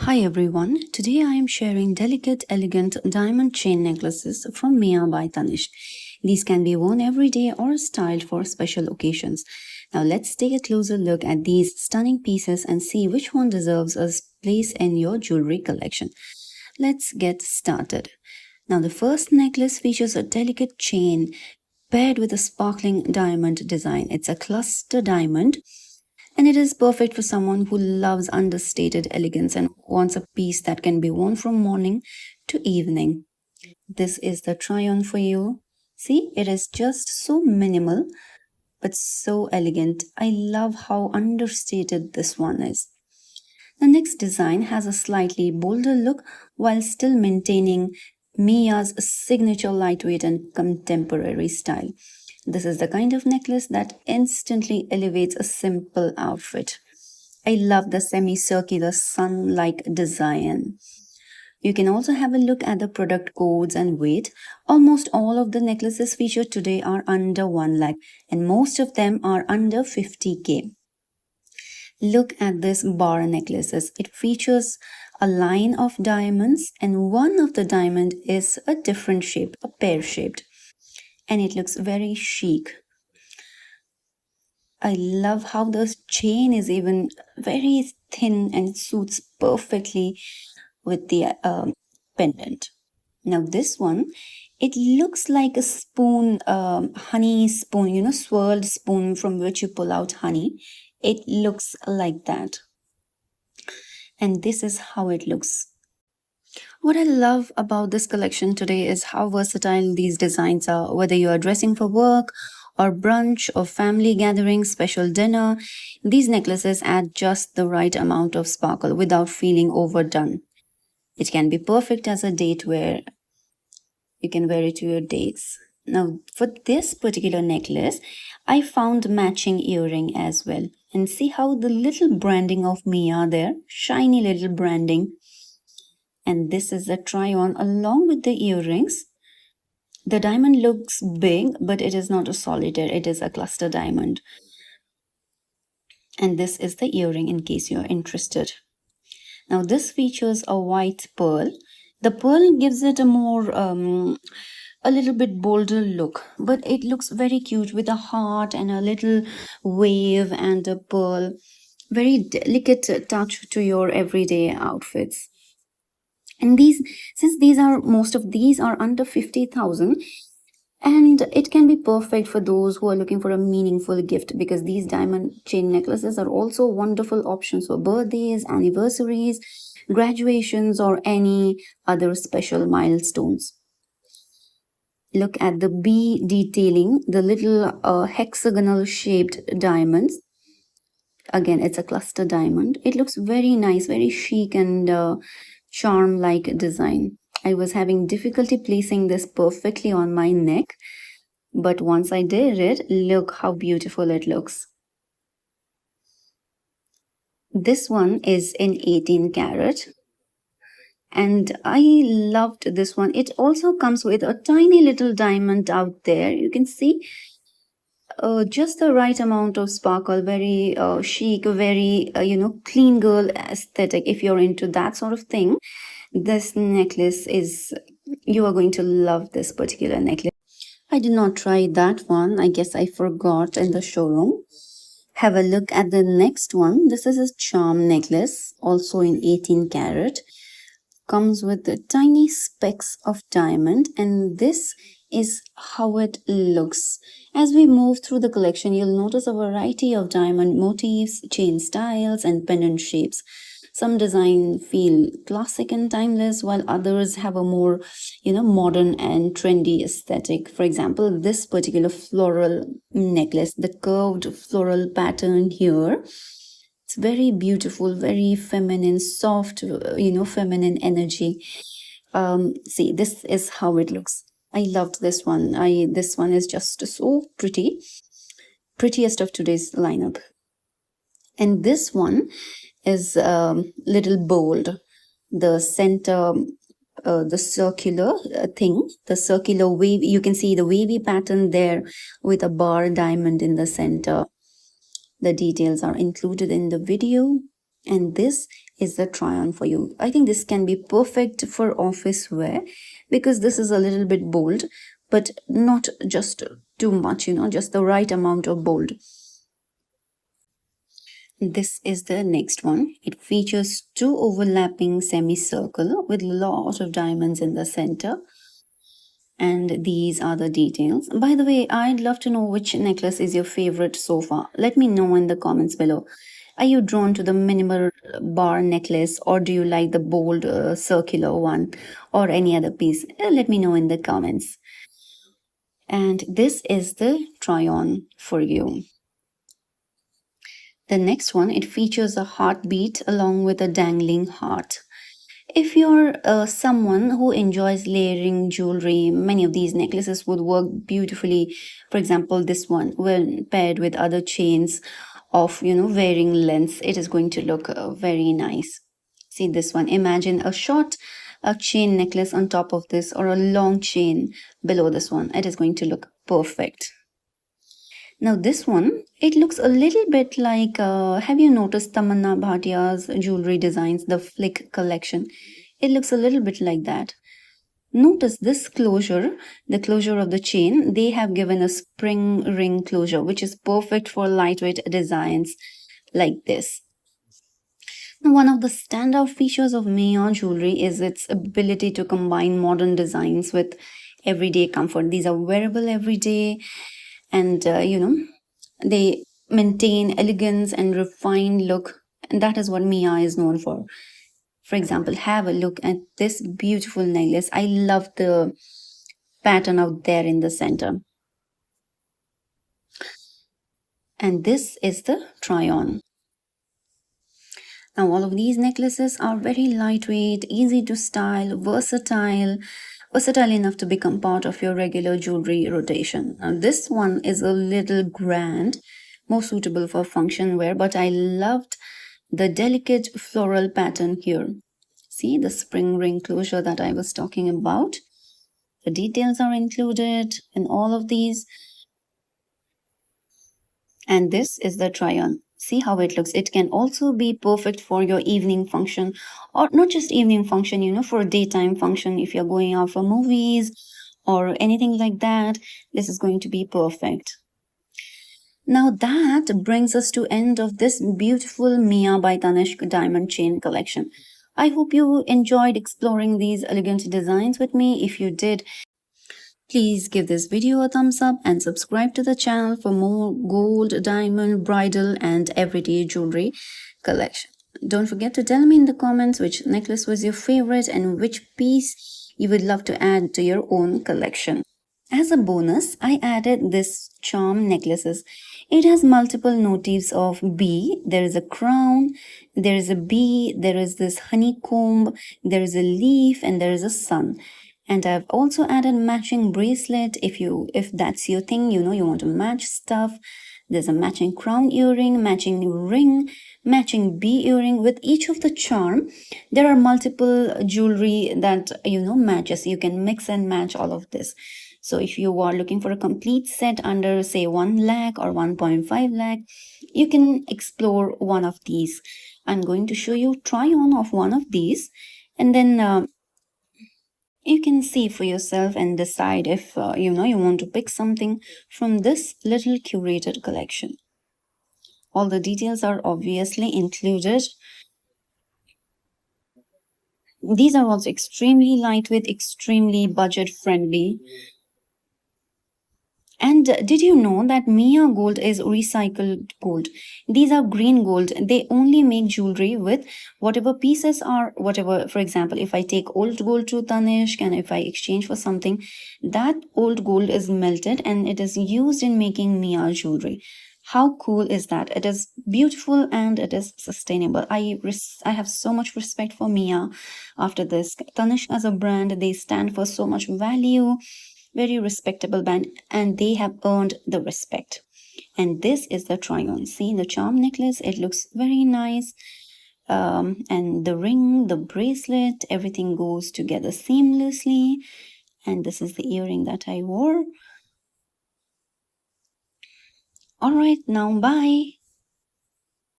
Hi everyone, today I am sharing delicate, elegant diamond chain necklaces from Mia by Tanishq. These can be worn every day or styled for special occasions. Now let's take a closer look at these stunning pieces and see which one deserves a place in your jewelry collection. Let's get started. Now the first necklace features a delicate chain paired with a sparkling diamond design. It's a cluster diamond and it is perfect for someone who loves understated elegance and wants a piece that can be worn from morning to evening. This is the try on for you. See, it is just so minimal but so elegant. I love how understated this one is. The next design has a slightly bolder look while still maintaining Mia's signature lightweight and contemporary style. This is the kind of necklace that instantly elevates a simple outfit. I love the semicircular sun-like design. You can also have a look at the product codes and weight. Almost all of the necklaces featured today are under 1 lakh and most of them are under 50k. Look at this bar necklaces. It features a line of diamonds and one of the diamond is a different shape, a pear shaped. And it looks very chic. I love how the chain is even very thin and suits perfectly with the pendant. Now this one, it looks like a spoon, honey spoon, swirled spoon from which you pull out honey. It looks like that. And this is how it looks. What I love about this collection today is how versatile these designs are, whether you are dressing for work or brunch or family gathering, special dinner. These necklaces add just the right amount of sparkle without feeling overdone. It can be perfect as a date wear. You can wear it to your dates. Now, for this particular necklace, I found matching earring as well. And see how the little branding of Mia there, shiny little branding. And this is the try on along with the earrings. The diamond looks big, but it is not a solitaire, it is a cluster diamond. And this is the earring in case you're interested. Now this features a white pearl. The pearl gives it a more a little bit bolder look, but it looks very cute with a heart and a little wave and a pearl. Very delicate touch to your everyday outfits. And since most of these are under 50,000, and it can be perfect for those who are looking for a meaningful gift because these diamond chain necklaces are also wonderful options for birthdays, anniversaries, graduations, or any other special milestones. Look at the bee detailing, the little hexagonal shaped diamonds. Again, it's a cluster diamond. It looks very nice, very chic and charm-like design. I was having difficulty placing this perfectly on my neck, but once I did it, look how beautiful it looks. This one is in 18 karat. And I loved this one. It also comes with a tiny little diamond out there. You can see just the right amount of sparkle, very chic, very, clean girl aesthetic. If you're into that sort of thing, this necklace is, you are going to love this particular necklace. I did not try that one. I guess I forgot in the showroom. Have a look at the next one. This is a charm necklace, also in 18 karat. Comes with the tiny specks of diamond, and this is how it looks. As we move through the collection, you'll notice a variety of diamond motifs, chain styles, and pendant shapes. Some design feel classic and timeless, while others have a more, modern and trendy aesthetic. For example, this particular floral necklace, the curved floral pattern here, it's very beautiful, very feminine, soft, feminine energy. See, this is how it looks. I loved this one. This one is just so pretty. Prettiest of today's lineup. And this one is little bold. The center, the circular thing, the circular wave. You can see the wavy pattern there with a bar diamond in the center. The details are included in the video. And this is the try on for you. I think this can be perfect for office wear because this is a little bit bold, but not just too much, just the right amount of bold. This is the next one. It features two overlapping semicircle with lot of diamonds in the center. And these are the details. By the way, I'd love to know which necklace is your favorite so far. Let me know in the comments below. Are you drawn to the minimal bar necklace, or do you like the bold circular one, or any other piece? Let me know in the comments. And this is the try on for you. The next one, it features a heartbeat along with a dangling heart. If you're someone who enjoys layering jewelry, many of these necklaces would work beautifully. For example, this one, when paired with other chains of, varying lengths, it is going to look very nice. See this one. Imagine a chain necklace on top of this, or a long chain below this one. It is going to look perfect. Now this one, it looks a little bit like, have you noticed Tamanna Bhatia's jewelry designs, the Flick collection? It looks a little bit like that. Notice this closure, the closure of the chain, they have given a spring ring closure, which is perfect for lightweight designs like this. Now, one of the standout features of Mia jewelry is its ability to combine modern designs with everyday comfort. These are wearable every day, and they maintain elegance and refined look, and that is what Mia is known for. For example, have a look at this beautiful necklace. I love the pattern out there in the center. And this is the try on. Now, all of these necklaces are very lightweight, easy to style, versatile enough to become part of your regular jewelry rotation. Now, this one is a little grand, more suitable for function wear, but I loved the delicate floral pattern here. See the spring ring closure that I was talking about? The details are included in all of these. And this is the try on. See how it looks. It can also be perfect for your evening function, or not just evening function, for a daytime function. If you're going out for movies or anything like that, this is going to be perfect. Now that brings us to end of this beautiful Mia by Tanishq diamond chain collection. I hope you enjoyed exploring these elegant designs with me. If you did, please give this video a thumbs up and subscribe to the channel for more gold, diamond, bridal and everyday jewelry collection. Don't forget to tell me in the comments which necklace was your favorite and which piece you would love to add to your own collection. As a bonus, I added this charm necklaces. It has multiple motifs of bee. There is a crown, there is a bee, there is this honeycomb, there is a leaf, and there is a sun. And I've also added matching bracelet. If that's your thing, you want to match stuff. There's a matching crown earring, matching ring, matching bee earring. With each of the charm, there are multiple jewelry that matches. You can mix and match all of this. So if you are looking for a complete set under say 1 lakh or 1.5 lakh, you can explore one of these. I'm going to show you try on of one of these, and then you can see for yourself and decide if you want to pick something from this little curated collection. All the details are obviously included. These are also extremely lightweight, extremely budget friendly. And did you know that Mia gold is recycled gold? These are green gold. They only make jewelry with whatever pieces are, whatever, for example, if I take old gold to Tanishq and if I exchange for something, that old gold is melted and it is used in making Mia jewelry. How cool is that? It is beautiful and it is sustainable. I have so much respect for Mia after this. Tanishq as a brand, they stand for so much value, very respectable band, and they have earned the respect. And this is the try on. See the charm necklace, it looks very nice. And the ring, the bracelet, everything goes together seamlessly. And this is the earring that I wore. All right, now bye.